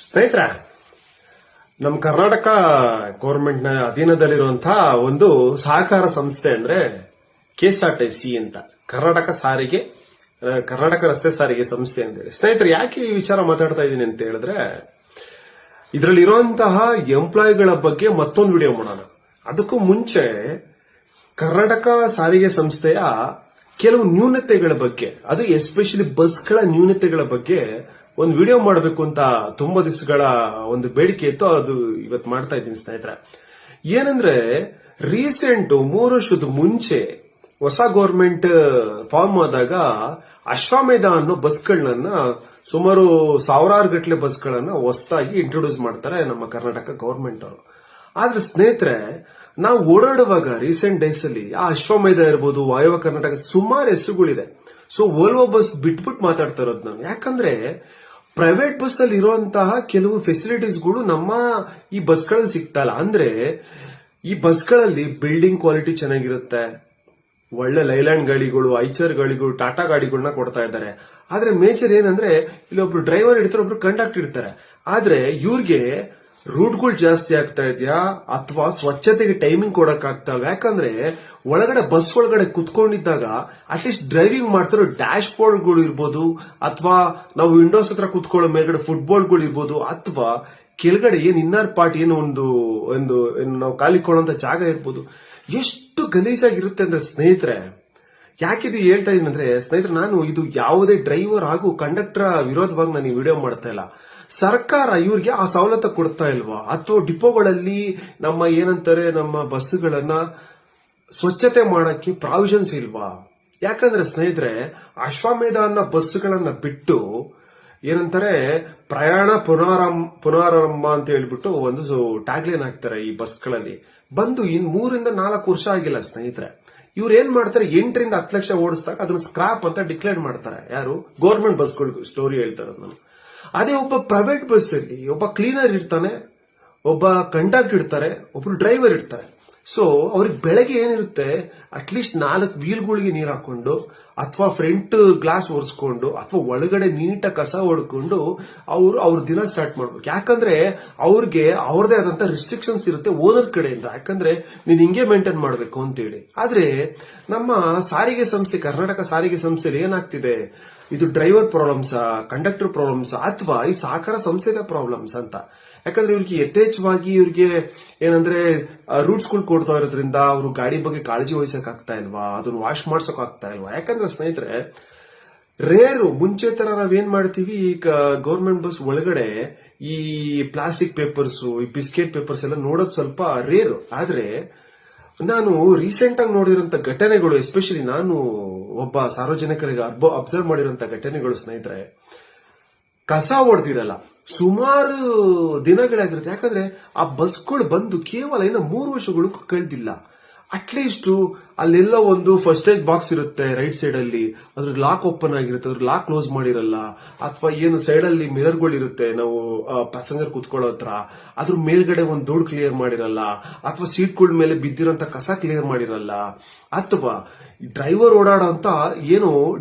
ಸ್ನೇಹಿತರ, ನಮ್ಮ ಕರ್ನಾಟಕ ಗೌರ್ಮೆಂಟ್ ನ ಅಧೀನದಲ್ಲಿರುವಂತಹ ಒಂದು ಸಹಕಾರ ಸಂಸ್ಥೆ ಅಂದ್ರೆ ಕೆಎಸ್ಆರ್ಟಿಸಿ ಅಂತ ಕರ್ನಾಟಕ ರಸ್ತೆ ಸಾರಿಗೆ ಸಂಸ್ಥೆ ಅಂತೇಳಿ. ಸ್ನೇಹಿತರೆ, ಯಾಕೆ ಈ ವಿಚಾರ ಮಾತಾಡ್ತಾ ಇದ್ದೀನಿ ಅಂತ ಹೇಳಿದ್ರೆ, ಇದರಲ್ಲಿ ಇರುವಂತಹ ಎಂಪ್ಲಾಯಿಗಳ ಬಗ್ಗೆ ಮತ್ತೊಂದು ವಿಡಿಯೋ ಮಾಡೋಣ. ಅದಕ್ಕೂ ಮುಂಚೆ ಕರ್ನಾಟಕ ಸಾರಿಗೆ ಸಂಸ್ಥೆಯ ಕೆಲವು ನ್ಯೂನತೆಗಳ ಬಗ್ಗೆ, ಅದು ಎಸ್ಪೆಷಲಿ ಬಸ್ಗಳ ನ್ಯೂನತೆಗಳ ಬಗ್ಗೆ ಒಂದು ವಿಡಿಯೋ ಮಾಡಬೇಕು ಅಂತ ತುಂಬಾ ದಿವಸಗಳ ಒಂದು ಬೇಡಿಕೆ ಇತ್ತು. ಅದು ಇವತ್ತು ಮಾಡ್ತಾ ಇದ್ದೀನಿ ಸ್ನೇಹಿತರೆ. ಏನಂದ್ರೆ, ರೀಸೆಂಟ್ 3 ವರ್ಷದ ಮುಂಚೆ ಹೊಸ ಗೌರ್ಮೆಂಟ್ ಫಾರ್ಮ್ ಆದಾಗ ಅಶ್ವಮೇಧ ಅನ್ನೋ ಬಸ್ಗಳನ್ನ ಸುಮಾರು ಸಾವಿರಾರು ಗಟ್ಟಲೆ ಬಸ್ಗಳನ್ನ ಹೊಸದಾಗಿ ಇಂಟ್ರೊಡ್ಯೂಸ್ ಮಾಡ್ತಾರೆ ನಮ್ಮ ಕರ್ನಾಟಕ ಗೌರ್ಮೆಂಟ್ ಅವರು. ಆದ್ರೆ ಸ್ನೇಹಿತರೆ, ನಾವು ಓಡಾಡುವಾಗ ರೀಸೆಂಟ್ ಡೇಸ್ ಅಲ್ಲಿ ಆ ಅಶ್ವಮೇಧ ಇರ್ಬೋದು, ವಾಯುವ್ಯ ಕರ್ನಾಟಕ ಸುಮಾರು ಹೆಸರುಗಳಿದೆ. ಸೊ ವೋಲ್ವೋ ಬಸ್ ಬಿಟ್ಬಿಟ್ಟು ಮಾತಾಡ್ತಾ ಇರೋದು ನಾನು. ಯಾಕಂದ್ರೆ ಪ್ರೈವೇಟ್ ಬಸ್ ಅಲ್ಲಿ ಇರುವಂತಹ ಕೆಲವು ಫೆಸಿಲಿಟೀಸ್ಗಳು ನಮ್ಮ ಈ ಬಸ್ಗಳಲ್ಲಿ ಸಿಗ್ತಾ ಇಲ್ಲ. ಅಂದ್ರೆ ಈ ಬಸ್ಗಳಲ್ಲಿ ಬಿಲ್ಡಿಂಗ್ ಕ್ವಾಲಿಟಿ ಚೆನ್ನಾಗಿರುತ್ತೆ, ಒಳ್ಳೆ ಲೈಲ್ಯಾಂಡ್ ಗಾಡಿಗಳು, ಐಚರ್ ಗಾಡಿಗಳು, ಟಾಟಾ ಗಾಡಿಗಳನ್ನ ಕೊಡ್ತಾ ಇದ್ದಾರೆ. ಆದ್ರೆ ಮೇಜರ್ ಏನಂದ್ರೆ, ಇಲ್ಲಿ ಒಬ್ರು ಡ್ರೈವರ್ ಇರ್ತಾರೆ, ಒಬ್ರು ಕಂಡಕ್ಟರ್ ಇರ್ತಾರೆ. ಆದ್ರೆ ಇವ್ರಿಗೆ ರೂಟ್ಗಳು ಜಾಸ್ತಿ ಆಗ್ತಾ ಇದೆಯಾ ಅಥವಾ ಸ್ವಚ್ಛತೆಗೆ ಟೈಮಿಂಗ್ ಕೊಡಕ್ ಆಗ್ತಾವ? ಯಾಕಂದ್ರೆ ಒಳಗಡೆ ಬಸ್ ಒಳಗಡೆ ಕುತ್ಕೊಂಡಿದ್ದಾಗ ಅಟ್ಲೀಸ್ಟ್ ಡ್ರೈವಿಂಗ್ ಮಾಡ್ತಿರೋ ಡ್ಯಾಶ್ ಬೋರ್ಡ್ಗಳು ಇರ್ಬೋದು, ಅಥವಾ ನಾವು ವಿಂಡೋಸ್ ಹತ್ರ ಕುತ್ಕೊಳ್ಳೋ ಮೇಲ್ಗಡೆ ಫುಟ್ಬಾಲ್ಗಳು ಇರ್ಬೋದು, ಅಥವಾ ಕೆಳಗಡೆ ಏನ್ ಇನ್ನರ್ ಪಾರ್ಟ್ ಏನು ಒಂದು ನಾವು ಕಾಲಿಕೊಳ್ಳುವಂತ ಜಾಗ ಇರ್ಬೋದು. ಎಷ್ಟು ಗಲೀಜಾಗಿರುತ್ತೆ ಅಂದ್ರೆ ಸ್ನೇಹಿತರೆ, ಯಾಕಿದು ಹೇಳ್ತಾ ಇದೀನಿ ಅಂದ್ರೆ ಸ್ನೇಹಿತರೆ, ನಾನು ಇದು ಯಾವುದೇ ಡ್ರೈವರ್ ಹಾಗೂ ಕಂಡಕ್ಟರ್ ವಿರೋಧವಾಗಿ ನಾನು ಈ ವಿಡಿಯೋ ಮಾಡ್ತಾ ಇಲ್ಲ. ಸರ್ಕಾರ ಇವ್ರಿಗೆ ಆ ಸವಲತ್ತು ಕೊಡ್ತಾ ಇಲ್ವಾ? ಅಥವಾ ಡಿಪೋಗಳಲ್ಲಿ ನಮ್ಮ ಬಸ್ಗಳನ್ನ ಸ್ವಚ್ಛತೆ ಮಾಡಕ್ಕೆ ಪ್ರಾವಿಷನ್ಸ್ ಇಲ್ವಾ? ಯಾಕಂದ್ರೆ ಸ್ನೇಹಿತರೆ, ಅಶ್ವಮೇಧ ಅನ್ನೋ ಬಸ್ಗಳನ್ನ ಬಿಟ್ಟು ಪ್ರಯಾಣ ಪುನರಾರಂಭ ಅಂತ ಹೇಳ್ಬಿಟ್ಟು ಒಂದು ಟ್ಯಾಗ್ಲೈನ್ ಹಾಕ್ತಾರೆ ಈ ಬಸ್ಗಳಲ್ಲಿ. ಬಂದು 3 ರಿಂದ 4 ವರ್ಷ ಆಗಿಲ್ಲ ಸ್ನೇಹಿತರೆ. ಇವ್ರು ಏನ್ ಮಾಡ್ತಾರೆ, 8 ರಿಂದ 10 ಲಕ್ಷ ಓಡಿಸಿದಾಗ ಅದನ್ನ ಸ್ಕ್ರಾಪ್ ಅಂತ ಡಿಕ್ಲೇರ್ ಮಾಡ್ತಾರೆ. ಯಾರು? ಗೌರ್ಮೆಂಟ್ ಬಸ್ಗಳು ಸ್ಟೋರಿ ಹೇಳ್ತಾರೆ ನಾನು. ಅದೇ ಒಬ್ಬ ಪ್ರೈವೇಟ್ ಬಸ್ ಅಲ್ಲಿ ಒಬ್ಬ ಕ್ಲೀನರ್ ಇರ್ತಾನೆ, ಒಬ್ಬ ಕಂಡಕ್ಟರ್ ಇರ್ತಾರೆ, ಒಬ್ರು ಡ್ರೈವರ್ ಇರ್ತಾರೆ. ಸೊ ಅವ್ರಿಗೆ ಬೆಳಗ್ಗೆ ಏನಿರುತ್ತೆ, ಅಟ್ಲೀಸ್ಟ್ 4 ವೀಲ್ಗಳಿಗೆ ನೀರ್ ಹಾಕೊಂಡು, ಅಥವಾ ಫ್ರಂಟ್ ಗ್ಲಾಸ್ ಒರೆಸ್ಕೊಂಡು, ಅಥವಾ ಒಳಗಡೆ ನೀಟಾಗಿ ಕಸ ಹೊಡ್ಕೊಂಡು ಅವ್ರ ದಿನ ಸ್ಟಾರ್ಟ್ ಮಾಡ್ಬೇಕು. ಯಾಕಂದ್ರೆ ಅವ್ರಿಗೆ ಅವ್ರದೇ ಆದಂತ ರಿಸ್ಟ್ರಿಕ್ಷನ್ಸ್ ಇರುತ್ತೆ ಓನರ್ ಕಡೆಯಿಂದ. ಯಾಕಂದ್ರೆ ನೀನ್ ಹಿಂಗೆ ಮೇಂಟೈನ್ ಮಾಡ್ಬೇಕು ಅಂತೇಳಿ. ಆದ್ರೆ ನಮ್ಮ ಸಾರಿಗೆ ಸಂಸ್ಥೆ, ಕರ್ನಾಟಕ ಸಾರಿಗೆ ಸಂಸ್ಥೆಯಲ್ಲಿ ಏನಾಗ್ತಿದೆ, ಇದು ಡ್ರೈವರ್ ಪ್ರಾಬ್ಲಮ್ಸಾ, ಕಂಡಕ್ಟರ್ ಪ್ರಾಬ್ಲಮ್ಸಾ, ಅಥವಾ ಈ ಸಹಕಾರ ಸಂಸ್ಥೆದ ಪ್ರಾಬ್ಲಮ್ಸ್ ಅಂತ. ಯಾಕಂದ್ರೆ ಇವ್ರಿಗೆ ಯಥೇಚ್ಛವಾಗಿ ರೂಟ್ಸ್ಗಳು ಕೊಡ್ತಾ ಇರೋದ್ರಿಂದ ಅವರು ಗಾಡಿ ಬಗ್ಗೆ ಕಾಳಜಿ ವಹಿಸಕ್ ಆಗ್ತಾ ಇಲ್ವಾ, ಅದನ್ನ ವಾಶ್ ಮಾಡ್ಸಕ್ ಆಗ್ತಾ ಇಲ್ವಾ? ಯಾಕಂದ್ರೆ ಸ್ನೇಹಿತರೆ, ಮುಂಚೆ ತರ ನಾವೇನ್ ಮಾಡ್ತೀವಿ, ಈಗ ಗೌರ್ಮೆಂಟ್ ಬಸ್ ಒಳಗಡೆ ಈ ಪ್ಲಾಸ್ಟಿಕ್ ಪೇಪರ್ಸ್, ಈ ಬಿಸ್ಕೆಟ್ ಪೇಪರ್ಸ್ ಎಲ್ಲ ನೋಡೋದು ಸ್ವಲ್ಪ ರೇರು. ಆದ್ರೆ ನಾನು ರೀಸೆಂಟ್ ಆಗಿ ನೋಡಿರೋಂತ ಘಟನೆಗಳು, ಎಸ್ಪೆಷಲಿ ನಾನು ಒಬ್ಬ ಸಾರ್ವಜನಿಕರಿಗೆ ಅಬ್ಸರ್ವ್ ಮಾಡಿರೋಂತ ಘಟನೆಗಳು ಸ್ನೇಹಿತರೆ, ಕಸ ಹೊಡೆದಿರಲ್ಲ ಸುಮಾರು ದಿನಗಳಾಗಿರುತ್ತೆ. ಯಾಕಂದ್ರೆ ಆ ಬಸ್ಗಳು ಬಂದು ಕೇವಲ 3 ವರ್ಷಗಳು ಕಳೆದಿಲ್ಲ. ಅಟ್ಲೀಸ್ಟ್ ಅಲ್ಲೆಲ್ಲ ಒಂದು ಫಸ್ಟ್ ಏಜ್ ಬಾಕ್ಸ್ ಇರುತ್ತೆ ರೈಟ್ ಸೈಡ್ ಅಲ್ಲಿ, ಅದ್ರ ಲಾಕ್ ಓಪನ್ ಆಗಿರುತ್ತೆ, ಅದ್ರ ಲಾಕ್ ಕ್ಲೋಸ್ ಮಾಡಿರಲ್ಲ. ಅಥವಾ ಏನು ಸೈಡ್ ಅಲ್ಲಿ ಮಿರರ್ಗಳು ಇರುತ್ತೆ, ನಾವು ಪ್ಯಾಸೆಂಜರ್ ಕುತ್ಕೊಳ್ಳೋ ಹತ್ರ, ಅದ್ರ ಮೇಲ್ಗಡೆ ಒಂದು ಧೂಳು ಕ್ಲಿಯರ್ ಮಾಡಿರಲ್ಲ, ಅಥವಾ ಸೀಟ್ಗಳ ಮೇಲೆ ಬಿದ್ದಿರೋಂತ ಕಸ ಕ್ಲಿಯರ್ ಮಾಡಿರಲ್ಲ. ಅಥವಾ ಡ್ರೈವರ್ ಓಡಾಡೋ ಅಂತ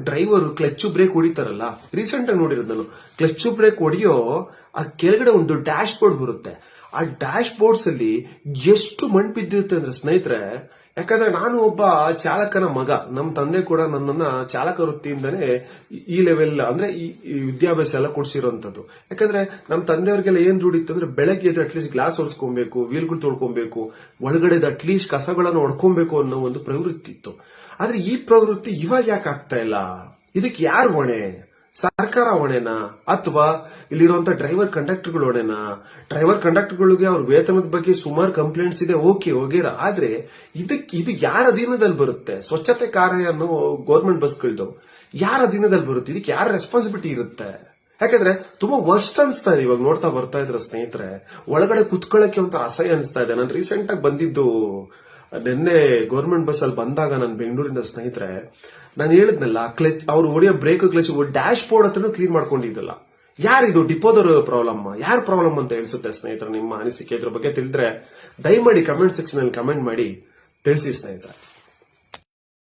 ಡ್ರೈವರ್ ಕ್ಲಚ್ ಬ್ರೇಕ್ ಹೊಡಿತಾರಲ್ಲ, ರೀಸೆಂಟ್ ಆಗಿ ನೋಡಿರೋದು ನಾನು. ಕ್ಲಚ್ ಬ್ರೇಕ್ ಹೊಡಿಯೋ ಆ ಕೆಳಗಡೆ ಒಂದು ಡ್ಯಾಶ್ ಬೋರ್ಡ್ ಬರುತ್ತೆ. ಆ ಡ್ಯಾಶ್ ಬೋರ್ಡ್ಸ್ ಅಲ್ಲಿ ಎಷ್ಟು ಮಣ್ಣು ಬಿದ್ದಿರುತ್ತೆ ಅಂದ್ರೆ ಸ್ನೇಹಿತರೆ, ಯಾಕಂದ್ರೆ ನಾನು ಒಬ್ಬ ಚಾಲಕನ ಮಗ, ನಮ್ಮ ತಂದೆ ಕೂಡ ನನ್ನನ್ನ ಚಾಲಕ ವೃತ್ತಿಯಿಂದನೇ ಈ ಲೆವೆಲ್ ಅಂದ್ರೆ ಈ ವಿದ್ಯಾಭ್ಯಾಸ ಎಲ್ಲ ಕೊಡ್ಸಿರೋಂಥದ್ದು. ಯಾಕಂದ್ರೆ ನಮ್ಮ ತಂದೆಯವ್ರಿಗೆಲ್ಲ ಏನ್ ರೂಢಿತ್ತು ಅಂದ್ರೆ, ಬೆಳಗ್ಗೆ ಎದ್ದು ಅಟ್ಲೀಸ್ಟ್ ಗ್ಲಾಸ್ ಒರೆಸ್ಕೊಬೇಕು, ವೀಲ್ಗಳು ತೊಳ್ಕೊಬೇಕು, ಒಳಗಡೆ ಅಟ್ಲೀಸ್ಟ್ ಕಸಗಳನ್ನು ಹೊಡ್ಕೊಬೇಕು ಅನ್ನೋ ಒಂದು ಪ್ರವೃತ್ತಿ ಇತ್ತು. ಆದ್ರೆ ಈ ಪ್ರವೃತ್ತಿ ಇವಾಗ ಯಾಕೆ ಆಗ್ತಾ ಇಲ್ಲ? ಇದಕ್ಕೆ ಯಾರು ಹೊಣೆ? ಸರ್ಕಾರ ಹೊಣೆನಾ, ಅಥವಾ ಇಲ್ಲಿರುವಂತ ಡ್ರೈವರ್ ಕಂಡಕ್ಟರ್ಗಳು ಹೊಣೆನಾ? ಡ್ರೈವರ್ ಕಂಡಕ್ಟರ್ಗಳಿಗೆ ಅವ್ರ ವೇತನದ ಬಗ್ಗೆ ಸುಮಾರು ಕಂಪ್ಲೇಂಟ್ಸ್ ಇದೆ, ಓಕೆ ಹೋಗಿರ. ಆದ್ರೆ ಇದು ಯಾರ ಅಧೀನದಲ್ಲಿ ಬರುತ್ತೆ? ಸ್ವಚ್ಛತೆ ಕಾರ್ಯ ಅನ್ನೋ ಗೌರ್ಮೆಂಟ್ ಬಸ್ಗಳದು ಯಾರ ಅಧೀನದಲ್ಲಿ ಬರುತ್ತೆ? ಇದಕ್ಕೆ ಯಾರ ರೆಸ್ಪಾನ್ಸಿಬಿಲಿಟಿ ಇರುತ್ತೆ? ಯಾಕಂದ್ರೆ ತುಂಬಾ ವರ್ಸ್ಟ್ ಅನ್ಸ್ತಾ ಇದೆ ಇವಾಗ ನೋಡ್ತಾ ಬರ್ತಾ ಇದ್ರೆ ಸ್ನೇಹಿತರೆ. ಒಳಗಡೆ ಕುತ್ಕೊಳ್ಳಕ್ಕೆ ಒಂಥರ ಅಸಹ್ಯ ಅನಿಸ್ತಾ ಇದೆ. ನಾನು ರೀಸೆಂಟ್ ಆಗಿ ಬಂದಿದ್ದು ನಿನ್ನೆ ಗೌರ್ಮೆಂಟ್ ಬಸ್ ಅಲ್ಲಿ ಬಂದಾಗ ನಾನು ಬೆಂಗಳೂರಿಂದ ಸ್ನೇಹಿತರೆ, ನಾನು ಹೇಳಿದ್ನಲ್ಲ, ಅವ್ರು ಹೊಡೆಯೋ ಬ್ರೇಕ್ ಕ್ಲಚ್ ಡ್ಯಾಶ್ ಬೋರ್ಡ್ ಹತ್ರನೂ ಕ್ಲೀನ್ ಮಾಡ್ಕೊಂಡಿದ್ದಲ್ಲ. ಯಾರಿದು? ಡಿಪೋದವ್ರ ಪ್ರಾಬ್ಲಮ್? ಯಾರ ಪ್ರಾಬ್ಲಮ್ ಅಂತ ಅನ್ಸುತ್ತೆ ಸ್ನೇಹಿತರೆ? ನಿಮ್ಮ ಅನಿಸಿಕೆ ಇದ್ರ ಬಗ್ಗೆ ತಿಳಿದ್ರೆ ದಯಮಾಡಿ ಕಮೆಂಟ್ ಸೆಕ್ಷನ್ ಅಲ್ಲಿ ಕಮೆಂಟ್ ಮಾಡಿ ತಿಳಿಸಿ ಸ್ನೇಹಿತರೆ.